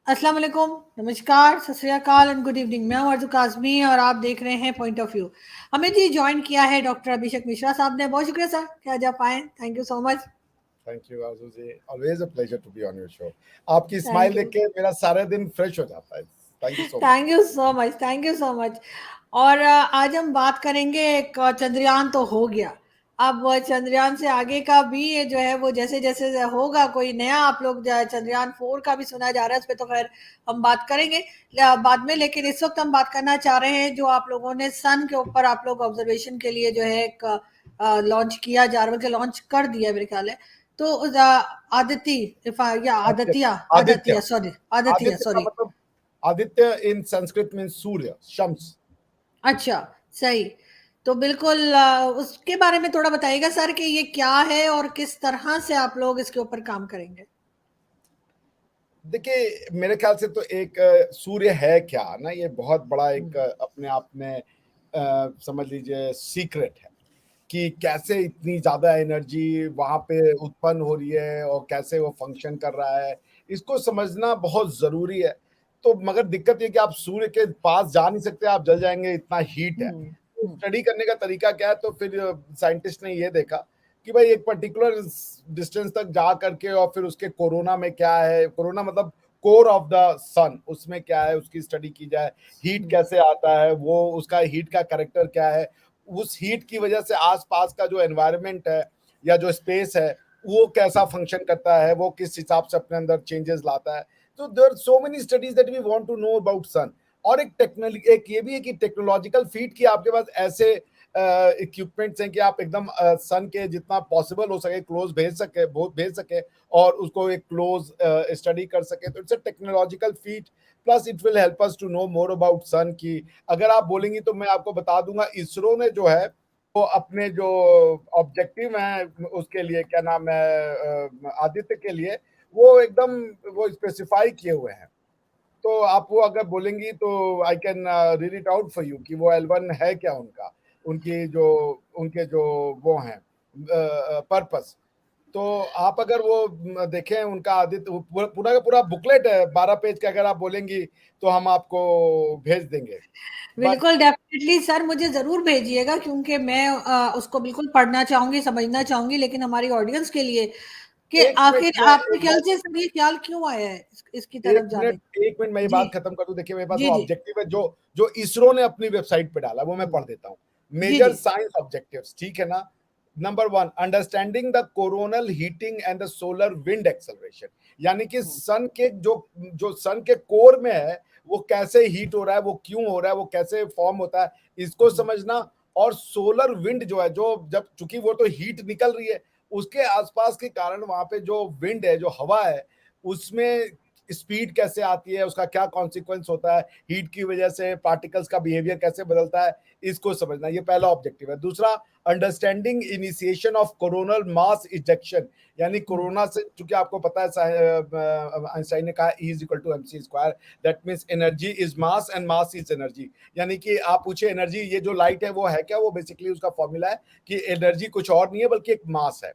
अस्सलाम वालेकुम, नमस्कार, सत श्री अकाल एंड गुड इवनिंग। मैं हूं अर्ज़ू काज़मी और आप देख रहे हैं पॉइंट ऑफ व्यू। हमें जी जॉइन किया है डॉक्टर अभिषेक मिश्रा साहब ने। बहुत शुक्रिया सर कि आज आप आए। Thank you so much. Thank you Aju ji, always a pleasure to be on your show. आपकी स्माइल थैंक देख यू, के मेरा सारा दिन फ्रेश हो जाता है। Thank you so much. Thank you so much, thank you so much. और आज हम बात करेंगे, एक चंद्रयान तो हो गया, अब चंद्रयान से आगे का भी ये जो है वो जैसे जैसे होगा कोई नया, आप लोग चंद्रयान 4 का भी सुना जा रहा है, उस पर तो खैर हम बात करेंगे बाद में। लेकिन इस वक्त हम बात करना चाह रहे हैं जो आप लोगों ने सन के ऊपर आप लोग ऑब्जर्वेशन के लिए जो है एक लॉन्च किया जा रहा है, बल्कि लॉन्च कर दिया मेरे ख्याल है। तो आदित्य, या आदित्य। आदित्य, आदित्य। आदित्य सॉरी, आदित्य आदित्य का सॉरी। मतलब आदित्य इन संस्कृत में सूर्य, शम्स। अच्छा, सही। तो बिल्कुल उसके बारे में थोड़ा बताइएगा सर कि ये क्या है और किस तरह से आप लोग इसके ऊपर काम करेंगे। देखिए, मेरे ख्याल से तो एक सूर्य है क्या ना, ये बहुत बड़ा एक हम्म, अपने आप में समझ लीजिए सीक्रेट है कि कैसे इतनी ज्यादा एनर्जी वहां पे उत्पन्न हो रही है और कैसे वो फंक्शन कर रहा है। इसको समझना बहुत जरूरी है। तो मगर दिक्कत ये कि आप सूर्य के पास जा नहीं सकते, आप जल जाएंगे, इतना हीट है। हम्म, तो हम्म, स्टडी करने का तरीका क्या है, तो फिर साइंटिस्ट ने ये देखा कि भाई एक पर्टिकुलर डिस्टेंस तक जा करके और फिर उसके कोरोना में क्या है, कोरोना मतलब कोर ऑफ द सन, उसमें क्या है उसकी स्टडी की जाए। हीट हम्म, कैसे आता है, वो उसका हीट का करेक्टर क्या है, उस हीट की वजह से आसपास का जो एनवायरनमेंट है या जो स्पेस है वो कैसा फंक्शन करता है, वो किस हिसाब से अपने अंदर चेंजेस लाता है। तो there are so many studies that we want to know about sun. और एक ये भी है कि टेक्नोलॉजिकल फीट की आपके पास ऐसे इक्विपमेंट्स हैं कि आप एकदम सन के जितना पॉसिबल हो सके क्लोज भेज सके और उसको एक क्लोज स्टडी कर सके। तो it's a technological feat, plus it will help us to know more about sun की। अगर आप बोलेंगी तो मैं आपको बता दूंगा, इसरो ने जो है वो अपने जो ऑब्जेक्टिव हैं उसके लिए, क्या नाम है, आदित्य के लिए, वो एकदम वो स्पेसिफाई किए हुए हैं। तो आप वो अगर बोलेंगी तो I can read it out for you कि वो एल1 है क्या उनका, उनके जो वो हैं पर्पस। तो आप अगर वो देखें उनका आदित्य, पूरा का पूरा बुकलेट है 12 पेज का, अगर आप बोलेंगी तो हम आपको भेज देंगे। बट बिल्कुल डेफिनेटली सर, मुझे जरूर भेजिएगा क्योंकि मैं उसको बिल्कुल पढ़ना चाहूंगी, समझना चाहूंगी। लेकिन हमारी ऑडियंस के लिए कि एक मिनट आखिर में आपके ख्याल से सर ये ख्याल क्यों आया है इसकी तरफ जाने का? एक मिनट मैं ये जी, बात खत्म कर दूं। देखिए, मेरे पास जी, वो जी। ऑब्जेक्टिव है जो जो इसरो ने अपनी वेबसाइट पे डाला, वो मैं हम्म, पढ़ देता हूँ। जी, मेजर जी। साइंस ऑब्जेक्टिव्स, ठीक है ना। Number 1, understanding the coronal heating and the solar wind acceleration. यानी कि हम्म, सन के जो जो सन के कोर में है वो कैसे हीट हो रहा है, वो क्यों हो रहा है, वो कैसे फॉर्म होता है, इसको हम्म, समझना। और सोलर विंड जो है, जो जब चूंकि वो तो हीट निकल रही है, उसके आसपास के कारण वहां पे जो विंड है, जो हवा है, उसमें स्पीड कैसे आती है, उसका क्या कॉन्सिक्वेंस होता है, हीट की वजह से पार्टिकल्स का बिहेवियर कैसे बदलता है, इसको समझना। ये पहला ऑब्जेक्टिव है। दूसरा, understanding initiation of coronal mass ejection. यानी हम्म, कोरोना से, चूंकि आपको पता है आइंस्टाइन ने कहा E is equal to MC square, that means energy is mass and mass is energy. यानी कि आप पूछे एनर्जी, ये जो लाइट है वो है क्या, वो बेसिकली उसका फॉर्मूला है कि एनर्जी कुछ और नहीं है बल्कि एक मास है।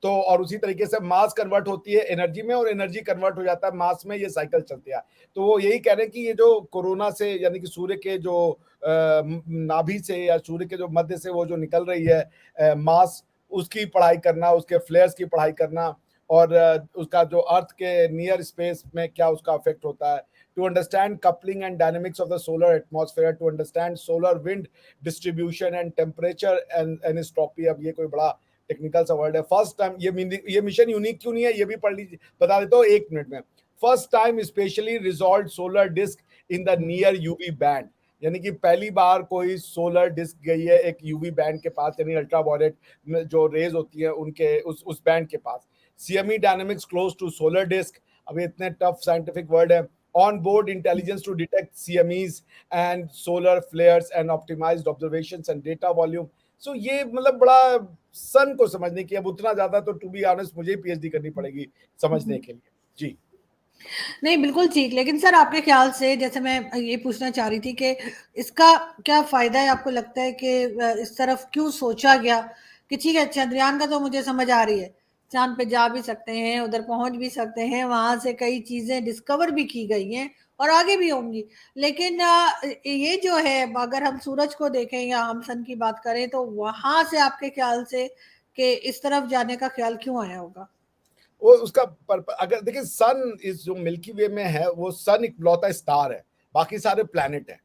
तो और उसी तरीके से मास कन्वर्ट होती है एनर्जी में और एनर्जी कन्वर्ट हो जाता है मास में, ये साइकिल चलती है। तो वो यही कह रहे हैं कि ये जो कोरोना से, यानी कि सूर्य के जो नाभि से या सूर्य के जो मध्य से वो जो निकल रही है मास, उसकी पढ़ाई करना, उसके फ्लेयर्स की पढ़ाई करना, और उसका जो अर्थ के नियर स्पेस में क्या उसका इफेक्ट होता है। To understand coupling and dynamics of the solar atmosphere, to understand solar wind distribution and temperature and anisotropy. अब ये कोई बड़ा टेक्निकल सा वर्ड है। फर्स्ट टाइम ये मिशन यूनिक क्यों नहीं है, ये भी पढ़ लीजिए, बता देता हूँ 1 मिनट में। First time specially resolve solar disk in the hmm, near UV band. यानी कि पहली बार कोई सोलर डिस्क गई है एक यूवी बैंड के पास, यानी अल्ट्रावायलेट जो रेज होती है उनके उस बैंड के पास। CME dynamics close to solar disc. अब इतने टफ साइंटिफिक वर्ड है। On board intelligence to detect CMEs and solar flares and optimized observations and data volume. So ये मतलब बड़ा सन को समझने की, अब उतना ज्यादा तो टू बी ऑनेस्ट मुझे ही PhD करनी पड़ेगी समझने हम्म। के लिए। जी। नहीं, बिल्कुल ठीक। लेकिन सर आपके ख्याल से, जैसे मैं ये पूछना चाह रही थी कि इसका क्या फायदा है, आपको लगता है कि इस तरफ क्यों सोचा गया कि ठीक है चंद्रयान का तो मुझे समझ आ रही है, चाँद पे जा भी सकते हैं, उधर पहुँच भी सकते हैं, वहाँ से कई चीज़ें डिस्कवर भी की गई हैं और आगे भी होंगी। लेकिन ये जो है अगर हम सूरज को देखें या हम सन की बात करें तो वहाँ से आपके ख़्याल से कि इस तरफ जाने का ख़्याल क्यों आया होगा? वो उसका अगर देखिए सन इस जो मिल्की वे में है वो सन इकलौता स्टार है, बाकी सारे प्लैनेट है,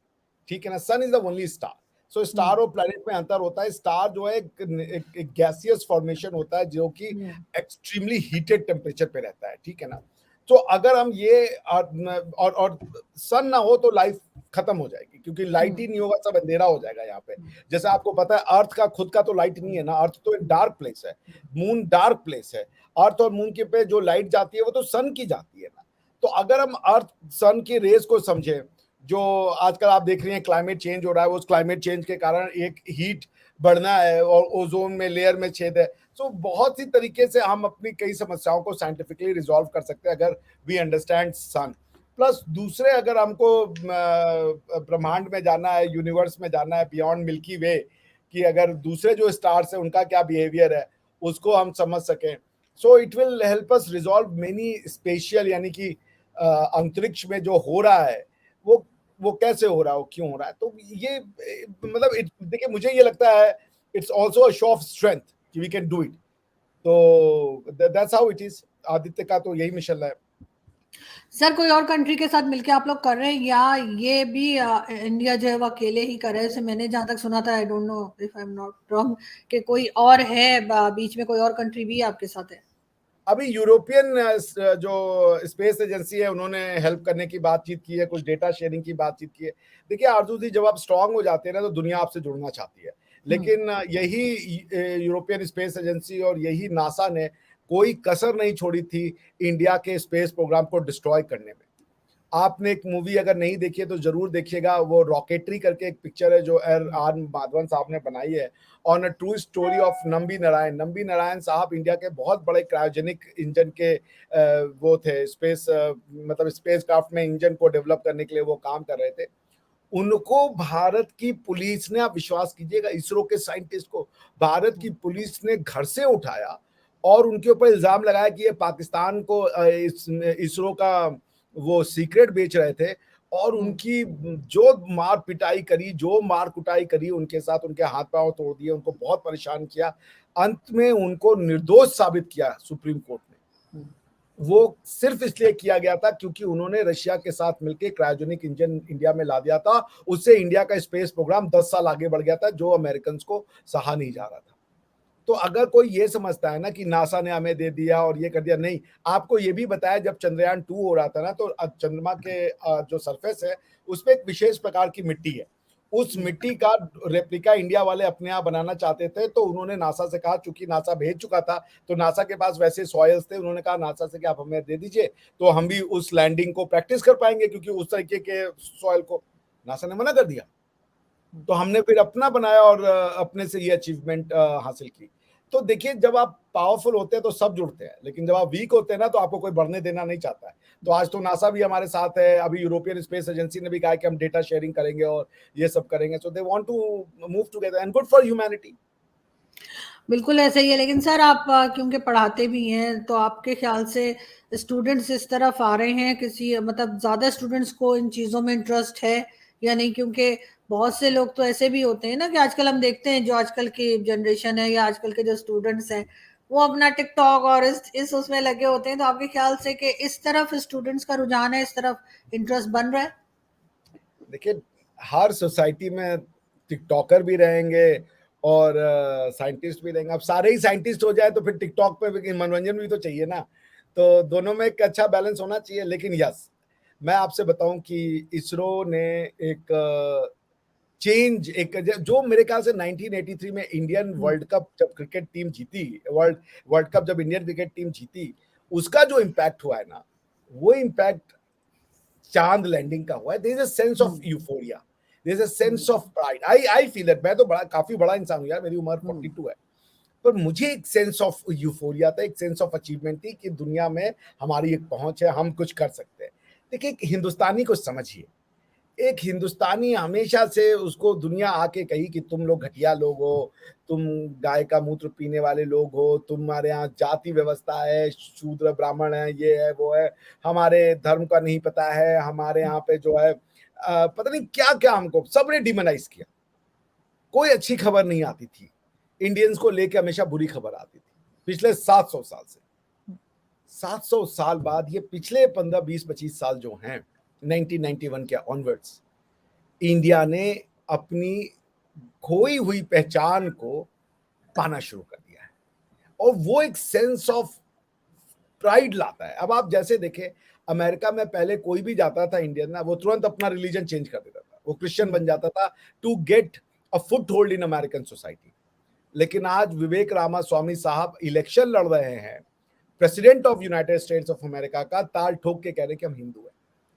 ठीक है ना। Sun is the only star. So हुँ, स्टार और प्लैनेट में अंतर होता है। स्टार जो है एक गैसियस फॉर्मेशन होता है जो कि हुँ, एक्सट्रीमली हीटेड टेम्परेचर पे रहता है, ठीक है ना। तो अगर हम ये और सन ना हो तो लाइफ खत्म हो जाएगी, क्योंकि लाइट हुँ, ही नहीं होगा, सब अंधेरा हो जाएगा यहाँ पे। हुँ, जैसे आपको पता है अर्थ का खुद का तो लाइट नहीं है ना, अर्थ तो एक डार्क प्लेस है, मून डार्क प्लेस है। अर्थ और मून के पे जो लाइट जाती है वो तो सन की जाती है ना। तो अगर हम अर्थ सन की रेस को समझे, जो आजकल आप देख रहे हैं क्लाइमेट चेंज हो रहा है, उस क्लाइमेट चेंज के कारण एक हीट बढ़ना है और ओजोन में लेयर में छेद है। तो बहुत सी तरीके से हम अपनी कई समस्याओं को साइंटिफिकली रिजॉल्व कर सकते हैं अगर वी अंडरस्टैंड सन। प्लस दूसरे अगर हमको ब्रह्मांड में जाना है, यूनिवर्स में जाना है बियॉन्ड मिल्की वे, कि अगर दूसरे जो स्टार्स है उनका क्या बिहेवियर है उसको हम समझ सकें, so it will help us resolve many spatial, यानी कि अंतरिक्ष में जो हो रहा है वो कैसे हो रहा है, वो क्यों हो रहा है। तो ये मतलब देखिए मुझे ये लगता है it's also a show off strength कि वी कैन डू इट। तो that's how it is. Aditya का तो यही मिशन है। सर कोई और कंट्री के साथ मिलके आप लोग कर रहे हैं या ये भी इंडिया जो है वो अकेले ही कर रहे हैं? जैसे मैंने जहाँ तक सुना था, I don't know if I am not wrong, कि कोई और है बीच में, कोई और कंट्री भी आपके साथ है? अभी यूरोपियन जो स्पेस एजेंसी है उन्होंने हेल्प करने की बातचीत की है, कुछ डेटा शेयरिंग की बातचीत की है। देखिए आरजू जी, जब आप स्ट्रांग हो जाते हैं ना तो दुनिया आपसे जुड़ना चाहती है। हम्म, लेकिन यही यूरोपियन स्पेस एजेंसी और यही नासा ने कोई कसर नहीं छोड़ी थी इंडिया के स्पेस प्रोग्राम को डिस्ट्रॉय करने में। आपने एक मूवी अगर नहीं देखी है तो जरूर देखिएगा, वो रॉकेटरी करके एक पिक्चर है जो एर आर माधवन साहब ने बनाई है, on a true story of Nambi Narayan. Nambi Narayan साहब इंडिया के बहुत बड़े क्रायोजेनिक इंजन के वो थे, स्पेस मतलब स्पेस क्राफ्ट में इंजन को डेवलप करने के लिए वो काम कर रहे थे। उनको भारत की पुलिस ने, आप विश्वास कीजिएगा, इसरो के साइंटिस्ट को भारत की पुलिस ने घर से उठाया और उनके ऊपर इल्जाम लगाया कि ये पाकिस्तान को इसरो का वो सीक्रेट बेच रहे थे। और हम्म, उनकी जो मार पिटाई करी, जो मार कुटाई करी उनके साथ, उनके हाथ पांव तोड़ दिए, उनको बहुत परेशान किया। अंत में उनको निर्दोष साबित किया सुप्रीम कोर्ट ने। हम्म। वो सिर्फ इसलिए किया गया था क्योंकि उन्होंने रशिया के साथ मिलकर क्रायोजेनिक इंजन इंडिया में ला दिया था। उससे इंडिया का स्पेस प्रोग्राम 10 साल आगे बढ़ गया था, जो अमेरिकन को सहा नहीं जा रहा था। तो अगर कोई ये समझता है ना कि नासा ने हमें दे दिया और ये कर दिया, नहीं। आपको ये भी बताया जब चंद्रयान 2 हो रहा था ना, तो चंद्रमा के जो सरफेस है उसमें एक विशेष प्रकार की मिट्टी है। उस मिट्टी का रेप्लिका इंडिया वाले अपने यहाँ बनाना चाहते थे, तो उन्होंने नासा से कहा, चूंकि नासा भेज चुका था तो नासा के पास वैसे सॉयल्स थे, उन्होंने कहा नासा से कि आप हमें दे दीजिए तो हम भी उस लैंडिंग को प्रैक्टिस कर पाएंगे, क्योंकि उस तरीके के सॉयल को। नासा ने मना कर दिया। तो हमने फिर अपना बनाया और अपने से ये अचीवमेंट हासिल की। तो देखिए जब आप पावरफुल होते हैं तो सब जुड़ते हैं, लेकिन जब आप वीक होते हैं ना तो आपको कोई बढ़ने देना नहीं चाहता है। तो आज तो नासा भी हमारे साथ है, अभी यूरोपियन स्पेस एजेंसी ने भी कहा कि हम डेटा शेयरिंग करेंगे और ये सब करेंगे। So they want to move together and good for humanity. बिल्कुल ऐसा ही है। लेकिन सर आप क्योंकि पढ़ाते भी हैं तो आपके ख्याल से स्टूडेंट्स इस तरफ आ रहे हैं, किसी मतलब ज़्यादा स्टूडेंट्स को इन चीज़ों में इंटरेस्ट है या नहीं? क्योंकि बहुत से लोग तो ऐसे भी होते हैं ना कि आजकल हम देखते हैं, जो आजकल की जनरेशन है या आजकल के जो स्टूडेंट्स हैं वो अपना टिकटॉक और इस उसमें लगे होते हैं। तो आपके ख्याल से कि इस तरफ स्टूडेंट्स का रुझान है, इस तरफ इंटरेस्ट बन रहा है? देखिए हर सोसाइटी में टिकटॉकर भी रहेंगे और साइंटिस्ट भी रहेंगे। अब सारे ही साइंटिस्ट हो जाए तो फिर टिकटॉक पे भी मनोरंजन भी तो चाहिए ना। तो दोनों में एक अच्छा बैलेंस होना चाहिए। लेकिन यस, मैं आपसे बताऊं कि इसरो ने एक चेंज, एक जो मेरे ख्याल से 1983 में इंडियन हम्म, वर्ल्ड कप जब क्रिकेट टीम जीती, वर्ल्ड वर्ल्ड कप जब इंडियन क्रिकेट टीम जीती, उसका जो इम्पैक्ट हुआ है ना, वो इम्पैक्ट चांद लैंडिंग का हुआ है। There is a sense of hmm, euphoria, there is a sense hmm, of pride. I feel it. मैं तो बड़ा काफी बड़ा इंसान हूं यार, मेरी उम्र हम्म, 42 है। पर मुझे एक सेंस ऑफ यूफोरिया था, एक सेंस ऑफ अचीवमेंट थी कि दुनिया में हमारी एक पहुंच है, हम कुछ कर सकते हैं। देखिए एक हिंदुस्तानी को समझिए, एक हिंदुस्तानी हमेशा से उसको दुनिया आके कही कि तुम लोग घटिया लोग हो, तुम गाय का मूत्र पीने वाले लोग हो, तुम्हारे यहाँ जाति व्यवस्था है, शूद्र ब्राह्मण है, ये है वो है, हमारे धर्म का नहीं पता है, हमारे यहाँ पे जो है पता नहीं क्या क्या हमको सबने डिमोनाइज किया। कोई अच्छी खबर नहीं आती थी, इंडियंस को लेके हमेशा बुरी खबर आती थी पिछले 700 साल से। 700 साल बाद ये पिछले 15 20 25 साल जो हैं 1991 के ऑनवर्ड्स, इंडिया ने अपनी खोई हुई पहचान को पाना शुरू कर दिया है, और वो एक सेंस ऑफ प्राइड लाता है। अब आप जैसे देखें, अमेरिका में पहले कोई भी जाता था इंडियन ना, वो तुरंत अपना रिलीजन चेंज कर देता था, वो क्रिश्चियन बन जाता था to get a foothold in American society. लेकिन आज विवेक रामास्वामी साहब इलेक्शन लड़ रहे हैं, president of United States of America का, ताल ठोक के कह रहे कि हम हिंदू हैं।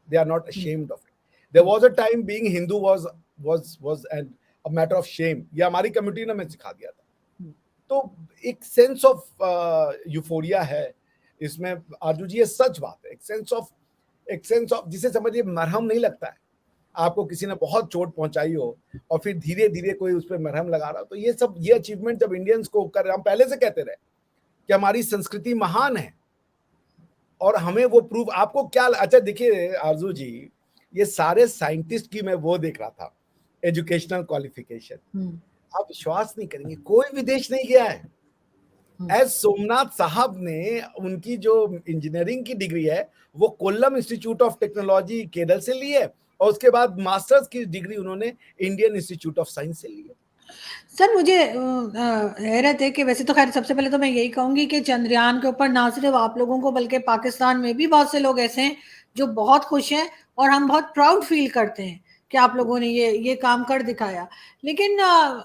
They are not ashamed of it. There was a time being Hindu was an a matter of shame. ये हमारी कम्युनिटी ने हमें सिखा दिया था। तो एक सेंस ऑफ यूफोरिया है इसमें आरजू जी, ये सच बात है। एक सेंस ऑफ जिसे समझिए मरहम नहीं लगता है, आपको किसी ने बहुत चोट पहुंचाई हो और फिर धीरे धीरे कोई उस पर मरहम लगा रहा, तो ये सब ये अचीवमेंट जब इंडियंस को कर, हम पहले से कहते रहे कि हमारी संस्कृति महान है और हमें वो प्रूव। आपको क्या अच्छा देखिए आरजू जी, ये सारे साइंटिस्ट की मैं वो देख रहा था एजुकेशनल क्वालिफिकेशन, आप विश्वास नहीं करेंगे कोई विदेश नहीं गया है। एस सोमनाथ साहब ने उनकी जो इंजीनियरिंग की डिग्री है वो Kollam institute of technology Kerala से ली है, और उसके बाद मास्टर्स की डिग्री उन्होंने इंडियन इंस्टीट्यूट ऑफ साइंस से ली है। सर मुझे हैरत है कि वैसे तो खैर सबसे पहले तो मैं यही कहूंगी कि चंद्रयान के ऊपर ना सिर्फ आप लोगों को बल्कि पाकिस्तान में भी बहुत से लोग ऐसे हैं जो बहुत खुश हैं और हम बहुत प्राउड फील करते हैं कि आप लोगों ने ये काम कर दिखाया। लेकिन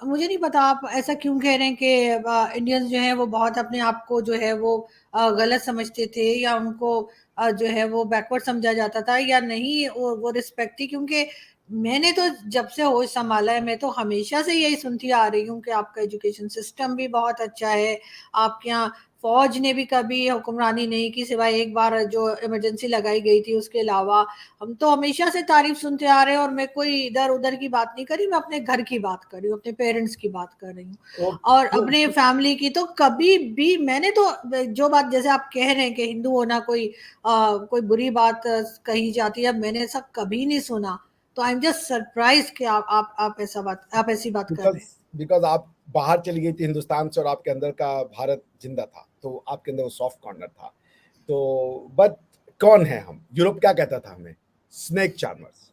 मुझे नहीं पता आप ऐसा क्यों कह रहे हैं कि इंडियंस जो है वो बहुत अपने आप को जो है वो गलत समझते थे, या उनको जो है वो बैकवर्ड समझा जाता था या नहीं, वो रिस्पेक्ट थी। क्योंकि मैंने तो जब से होश संभाला है मैं तो हमेशा से यही सुनती आ रही हूँ कि आपका एजुकेशन सिस्टम भी बहुत अच्छा है, आपके यहाँ फौज ने भी कभी हुक्मरानी नहीं की सिवाय एक बार जो इमरजेंसी लगाई गई थी, उसके अलावा हम तो हमेशा से तारीफ सुनते आ रहे हैं। और मैं कोई इधर उधर की बात नहीं करी, मैं अपने घर की बात कर रही हूँ, अपने पेरेंट्स की बात कर रही हूँ और अपने फैमिली की। तो कभी भी मैंने तो जो बात जैसे आप कह रहे हैं कि हिंदू होना कोई बुरी बात कही जाती है, मैंने ऐसा कभी नहीं सुना। तो आई एम जस्ट सरप्राइज कि आप ऐसी बात कर रहे हैं। बिकॉज आप बाहर चली गई थी हिंदुस्तान से और आपके अंदर का भारत जिंदा था, तो आपके अंदर वो सॉफ्ट कॉर्नर था। तो बट कौन है हम? यूरोप क्या कहता था हमें? Snake charmers.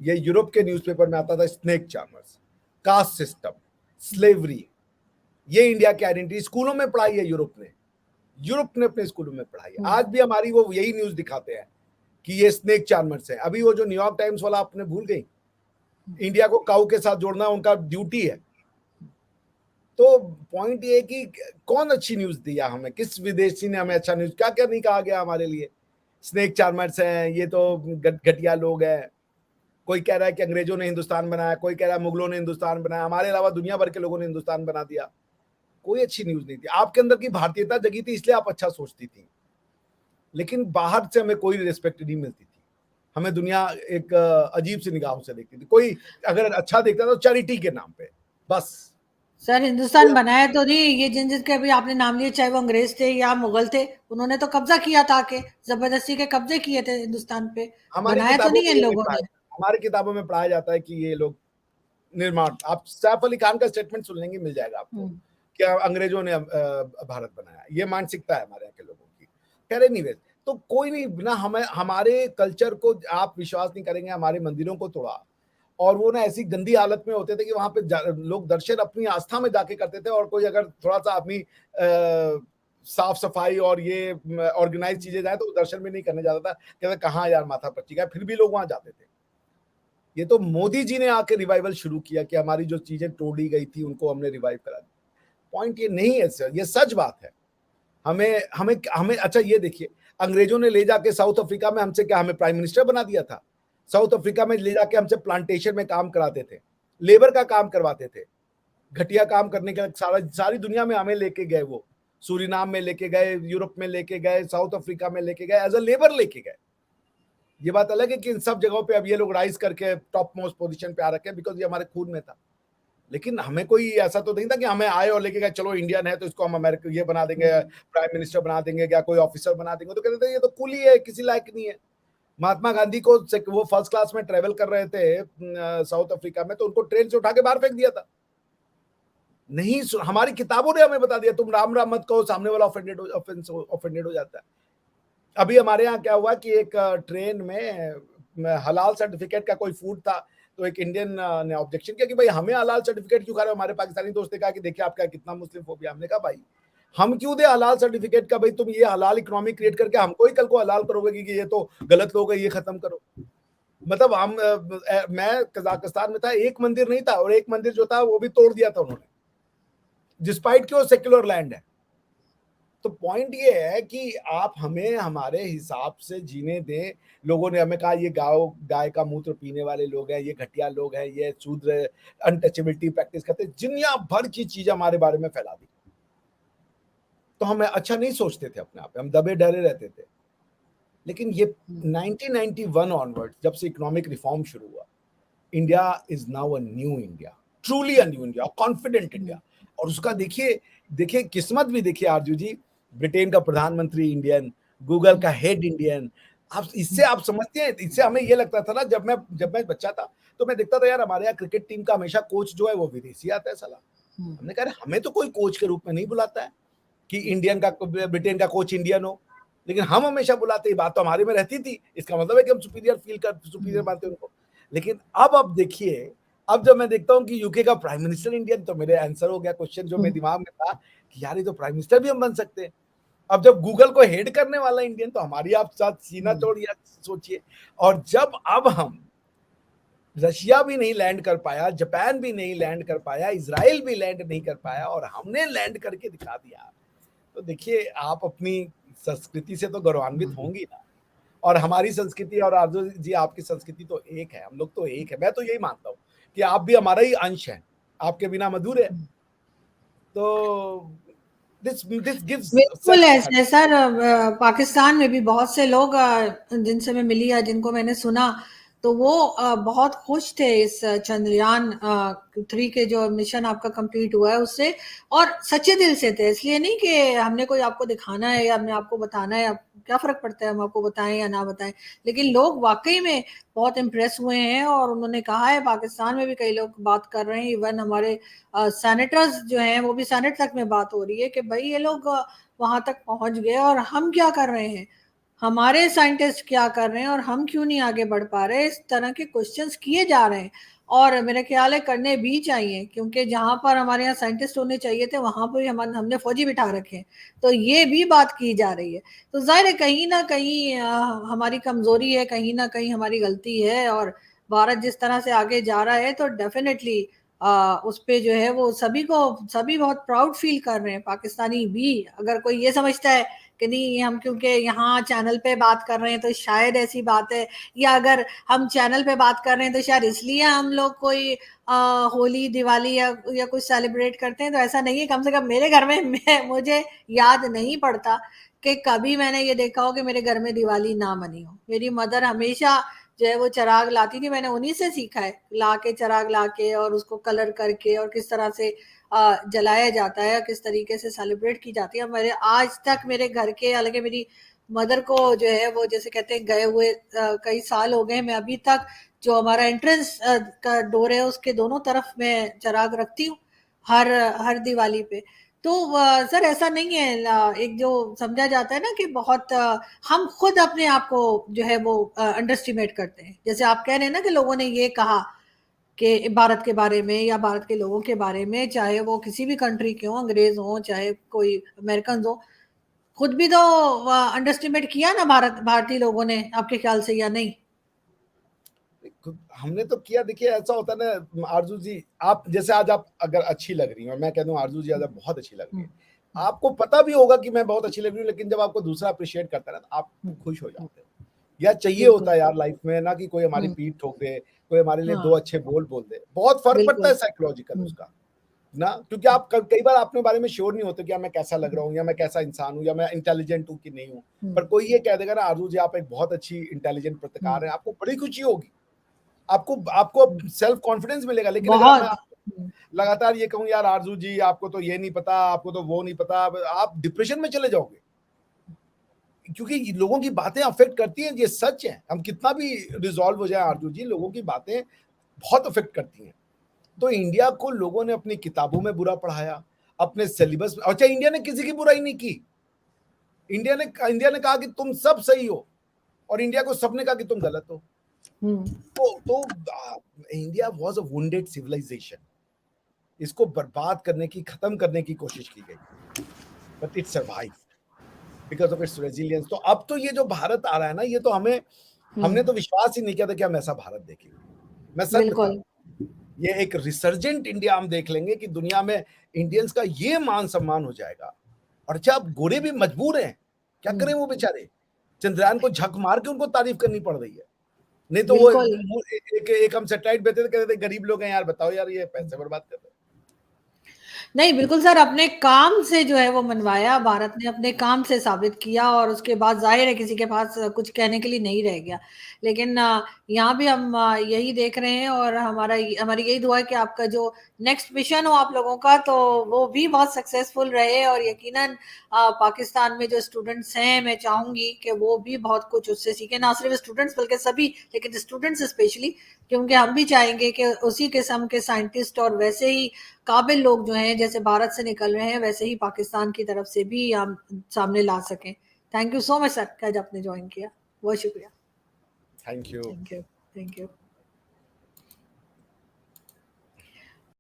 ये यूरोप के न्यूज़पेपर में आता था, snake charmers, caste system, slavery. ये इंडिया की आइडेंटिटी स्कूलों में पढ़ाई है यूरोप ने अपने स्कूलों में पढ़ाई है। आज भी हमारी वो यही न्यूज़ दिखाते हैं कि ये स्नेक चार्मर्स है। अभी वो जो न्यूयॉर्क टाइम्स वाला आपने भूल गई, इंडिया को काऊ के साथ जोड़ना उनका ड्यूटी है। तो पॉइंट ये है कि कौन अच्छी न्यूज दिया हमें, किस विदेशी ने हमें अच्छा न्यूज, क्या क्या नहीं कहा गया हमारे लिए। स्नेक चार्मर्स हैं, ये तो घटिया लोग हैं। कोई कह रहा है कि अंग्रेजों ने हिंदुस्तान बनाया, कोई कह रहा है मुगलों ने हिंदुस्तान बनाया, हमारे अलावा दुनिया भर के लोगों ने हिंदुस्तान बना दिया। कोई अच्छी न्यूज नहीं थी। आपके अंदर की भारतीयता जगी थी, इसलिए आप अच्छा सोचती थी। लेकिन बाहर से हमें कोई रिस्पेक्ट नहीं मिलती थी। हमें दुनिया एक अजीब सी निगाहों से देखती थी। कोई अगर अच्छा देखता था तो चैरिटी के नाम पे बस। सर हिंदुस्तान बनाया तो नहीं, ये जिन जिनके अभी आपने नाम लिए, चाहे वो अंग्रेज थे या मुगल थे, उन्होंने तो कब्जा किया था, के जबरदस्ती के कब्जे किए थे हिंदुस्तान पे। हमारी बनाया तो किताबों नहीं में है इन ये लोगों लिखा है, ने। हमारी किताबों में पढ़ाया जाता है कि ये लोग निर्माण, आप सैफ अली खान का स्टेटमेंट सुन लेंगे, मिल जाएगा आपको, क्या अंग्रेजों ने भारत बनाया। ये मानसिकता है हमारे यहाँ के लोगों की। कह रहे नहीं, तो कोई नहीं, बिना हमें हमारे कल्चर को, आप विश्वास नहीं करेंगे, हमारे मंदिरों को तोड़ा, और वो ना ऐसी गंदी हालत में होते थे कि वहां पे लोग दर्शन अपनी आस्था में जाके करते थे, और कोई अगर थोड़ा सा अपनी साफ सफाई और ये ऑर्गेनाइज चीजें जाए तो दर्शन भी नहीं करने जाता था, कहते कहाँ यार माथा पच्ची का, फिर भी लोग वहां जाते थे। ये तो मोदी जी ने आके रिवाइवल शुरू किया कि हमारी जो चीजें तोड़ी गई थी उनको हमने रिवाइव करा दी। पॉइंट ये नहीं है सर, ये सच बात है। हमें हमें हमें अच्छा ये देखिए, अंग्रेजों ने ले जाके साउथ अफ्रीका में हमसे क्या, हमें प्राइम मिनिस्टर बना दिया था। साउथ अफ्रीका में ले जाके हमसे प्लांटेशन में काम कराते थे, लेबर का काम करवाते थे, घटिया काम करने के सारी दुनिया में हमें लेके गए। वो सूरीनाम में लेके गए, यूरोप में लेके गए, साउथ अफ्रीका में लेके गए, एज अ लेबर लेके गए। ये बात अलग है कि इन सब जगहों पे अब ये लोग राइज करके टॉप मोस्ट पोजीशन पे आ रखे हैं बिकॉज ये हमारे खून में था। लेकिन हमें कोई ऐसा तो नहीं था कि हमें आए और लेके गए चलो इंडियन है तो इसको हम अमेरिका ये बना देंगे, प्राइम मिनिस्टर बना देंगे या कोई ऑफिसर बना देंगे। तो कहते थे ये तो कुली है, किसी लायक नहीं है। महात्मा गांधी को वो फर्स्ट क्लास में ट्रेवल कर रहे थे साउथ अफ्रीका में, तो उनको ट्रेन से उठा के बाहर फेंक दिया था। नहीं, हमारी किताबों ने हमें बता दिया तुम राम राम मत कहो, सामने वाला ऑफेंडेड हो जाता है। अभी हमारे यहाँ क्या हुआ कि एक ट्रेन में हलाल सर्टिफिकेट का कोई फूड था, तो एक इंडियन ने ऑब्जेक्शन किया कि भाई हमें हलाल सर्टिफिकेट क्यों खा रहे हो। हमारे पाकिस्तानी दोस्त ने कहा कि देखिए आपका कितना मुस्लिम फोबिया। हमने कहा भाई हम क्यों दे हलाल सर्टिफिकेट का, भाई तुम ये हलाल इकोनॉमी क्रिएट करके हमको ही कल को हलाल करोगे कि ये तो गलत लोग है, ये खत्म करो। मतलब मैं कजाकिस्तान में था, एक मंदिर नहीं था, और एक मंदिर जो था वो भी तोड़ दिया था उन्होंने, डिस्पाइट कि वो सेक्युलर लैंड है। तो पॉइंट ये है कि आप हमें हमारे हिसाब से जीने दें। लोगों ने हमें कहा ये गाय का मूत्र पीने वाले लोग हैं, ये घटिया लोग हैं, ये शूद्र अनटचेबिलिटी प्रैक्टिस करते, दुनिया भर की चीजें हमारे बारे में फैला दी। तो हम अच्छा नहीं सोचते थे अपने आप पे, हम दबे डरे रहते थे। लेकिन ये 1991 ऑनवर्ड जब से इकोनॉमिक रिफॉर्म शुरू हुआ, India is now a new India, truly a new India, confident India. और उसका देखिए किस्मत भी देखिए आरजू जी, ब्रिटेन का प्रधानमंत्री इंडियन, गूगल का हेड इंडियन। आप इससे आप समझते हैं, इससे हमें ये लगता था ना जब मैं बच्चा था तो मैं देखता था यार हमारे यहाँ क्रिकेट टीम का हमेशा कोच जो है वो विदेशी आता है साला। हमने कहा हमें तो कोई कोच के रूप में नहीं बुलाता है कि इंडियन का ब्रिटेन का कोच इंडियन हो, लेकिन हम हमेशा बुलाते ही, बात तो हमारे में रहती थी। इसका मतलब है कि हम सुपीरियर मानते हैं उनको। लेकिन अब देखिए, अब जब मैं देखता हूँ कि यूके का प्राइम मिनिस्टर इंडियन, तो मेरे आंसर हो गया क्वेश्चन जो मेरे दिमाग में था कि यार ये तो प्राइम मिनिस्टर भी हम बन सकते हैं। अब जब गूगल को हेड करने वाला इंडियन, तो हमारी आप साथ सीना तोड़िए सोचिए। और जब अब हम रशिया भी नहीं लैंड कर पाया, जापान भी नहीं लैंड कर पाया, इजराइल भी लैंड नहीं कर पाया, और हमने लैंड करके दिखा दिया, तो देखिए आप अपनी संस्कृति से तो गौरवान्वित होंगी ना। और हमारी संस्कृति और आरजू जी आपकी संस्कृति तो एक है, हम लोग तो एक है। मैं तो यही मानता हूँ कि आप भी हमारा ही अंश हैं, आपके बिना मधुर है। तो दिस गिव्स बिल्कुल ऐसे सर, पाकिस्तान में भी बहुत से लोग जिनसे मैं मिली या जिनको मैंने सुना, तो वो बहुत खुश थे इस चंद्रयान 3 के जो मिशन आपका कंप्लीट हुआ है उससे, और सच्चे दिल से थे। इसलिए नहीं कि हमने कोई आपको दिखाना है या हमने आपको बताना है, क्या फर्क पड़ता है हम आपको बताएं या ना बताएं। लेकिन लोग वाकई में बहुत इम्प्रेस हुए हैं, और उन्होंने कहा है, पाकिस्तान में भी कई लोग बात कर रहे हैं, इवन हमारे सेनेटर्स जो हैं वो भी, सेनेट तक में बात हो रही है कि भाई ये लोग वहां तक पहुंच गए और हम क्या कर रहे हैं, हमारे साइंटिस्ट क्या कर रहे हैं और हम क्यों नहीं आगे बढ़ पा रहे। इस तरह के क्वेश्चंस किए जा रहे हैं, और मेरे ख्याल है करने भी चाहिए, क्योंकि जहां पर हमारे यहाँ साइंटिस्ट होने चाहिए थे वहां पर हमने फौजी बिठा रखे हैं। तो ये भी बात की जा रही है। तो जाहिर है कहीं ना कहीं हमारी कमजोरी है, कहीं ना कहीं हमारी गलती है, और भारत जिस तरह से आगे जा रहा है तो डेफिनेटली उस पे जो है वो सभी बहुत प्राउड फील कर रहे हैं, पाकिस्तानी भी। अगर कोई ये समझता है कि नहीं हम क्योंकि यहाँ चैनल पे बात कर रहे हैं तो शायद ऐसी बात है, या अगर हम चैनल पे बात कर रहे हैं तो शायद इसलिए हम लोग कोई होली दिवाली या कुछ सेलिब्रेट करते हैं, तो ऐसा नहीं है। कम से कम मेरे घर में मुझे याद नहीं पड़ता कि कभी मैंने ये देखा हो कि मेरे घर में दिवाली ना मनी हो। मेरी मदर हमेशा जो है वो चराग लाती थी, मैंने उन्हीं से सीखा है, ला के चराग ला के और उसको कलर करके और किस तरह से जलाया जाता है, किस तरीके से सेलिब्रेट की जाती है। मेरे आज तक मेरे घर के, हालांकि मेरी मदर को जो है वो जैसे कहते हैं गए हुए कई साल हो गए, मैं अभी तक जो हमारा एंट्रेंस का डोर है उसके दोनों तरफ मैं चराग रखती हूँ हर हर दिवाली पे। तो सर ऐसा नहीं है, एक जो समझा जाता है ना कि बहुत हम खुद अपने आप को जो है वो अंडर एस्टिमेट करते हैं। जैसे आप कह रहे हैं ना कि लोगों ने ये कहा कि भारत के बारे में या भारत के लोगों के बारे में, चाहे वो किसी भी कंट्री के हों, अंग्रेज हों चाहे कोई अमेरिकन हो, खुद भी तो अंडर एस्टिमेट किया ना भारतीय लोगों ने, आपके ख्याल से या नहीं? हमने तो किया। देखिए ऐसा होता है ना आरजू जी, आप जैसे आज आप अगर अच्छी लग रही हैं और मैं कह दूं आरजू जी आज आप बहुत अच्छी लग रही है, आपको पता भी होगा कि मैं बहुत अच्छी लग रही हूँ, लेकिन जब आपको दूसरा अप्रिशिएट करता है ना तो आप खुश हो जाते हो। या चाहिए होता है यार लाइफ में ना कि कोई हमारी पीठ ठोक दे, कोई हमारे लिए दो अच्छे बोल बोल दे, बहुत फर्क पड़ता है बिल्कुल। साइकोलॉजिकल उसका। ना, क्योंकि आप कई बार अपने बारे में श्योर नहीं होते कि मैं कैसा लग रहा हूँ, या मैं कैसा इंसान हूँ, या मैं इंटेलिजेंट हूँ कि नहीं हूँ। पर कोई ये कह देगा ना, आरजू जी आप एक बहुत अच्छी इंटेलिजेंट पत्रकार हैं, आपको बड़ी खुशी होगी, आपको आपको सेल्फ कॉन्फिडेंस मिलेगा। लेकिन अगर मैं बहुत लगातार ये कहूँ, यार आरजू जी आपको तो ये नहीं पता, आपको तो वो नहीं पता, आप डिप्रेशन में चले जाओगे, क्योंकि लोगों की बातें अफेक्ट करती हैं, ये सच है। हम कितना भी रिजॉल्व हो जाए आरजू जी, लोगों की बातें बहुत अफेक्ट करती हैं। तो इंडिया को लोगों ने अपनी किताबों में बुरा पढ़ाया, अपने सिलेबस में। अच्छा, इंडिया ने किसी की बुराई नहीं की, इंडिया ने कहा कि तुम सब सही हो, और इंडिया को सबने कहा कि तुम गलत हो। तो India was a wounded civilization, इसको बर्बाद करने की, खत्म करने की कोशिश की गई, but it survive because of its resilience. तो अब तो ये जो भारत आ रहा है ना, ये तो हमने तो विश्वास ही नहीं किया था कि हम ऐसा भारत देखेंगे। मैं सच बता रहा हूं, ये एक रिसर्जेंट इंडिया हम देख लेंगे कि दुनिया में इंडियंस का ये मान सम्मान हो जाएगा। और अच्छा, अब गोरे भी मजबूर हैं, क्या करें वो बेचारे, चंद्रयान को झक मार के उनको तारीफ करनी पड़ रही है। नहीं तो वो एक हम सैटेलाइट भेजते थे, कहते थे गरीब लोग हैं यार, बताओ यार ये पैसे बर्बाद कर रहे हैं। नहीं, बिल्कुल सर, अपने काम से जो है वो मनवाया, भारत ने अपने काम से साबित किया, और उसके बाद ज़ाहिर है किसी के पास कुछ कहने के लिए नहीं रह गया। लेकिन यहाँ भी हम यही देख रहे हैं, और हमारी यही दुआ है कि आपका जो नेक्स्ट मिशन हो आप लोगों का, तो वो भी बहुत सक्सेसफुल रहे, और यकीनन पाकिस्तान में जो स्टूडेंट्स हैं, मैं चाहूँगी कि वो भी बहुत कुछ उससे सीखें, ना सिर्फ स्टूडेंट्स बल्कि सभी, लेकिन स्टूडेंट्स स्पेशली, क्योंकि हम भी चाहेंगे कि उसी किस्म के साइंटिस्ट और वैसे ही काबिल लोग जो हैं, जैसे भारत से निकल रहे हैं, वैसे ही पाकिस्तान की तरफ से भी हम सामने ला सकें। Thank you so much sir, कि आज आपने ज्वाइन किया, बहुत शुक्रिया। Thank you. Thank you.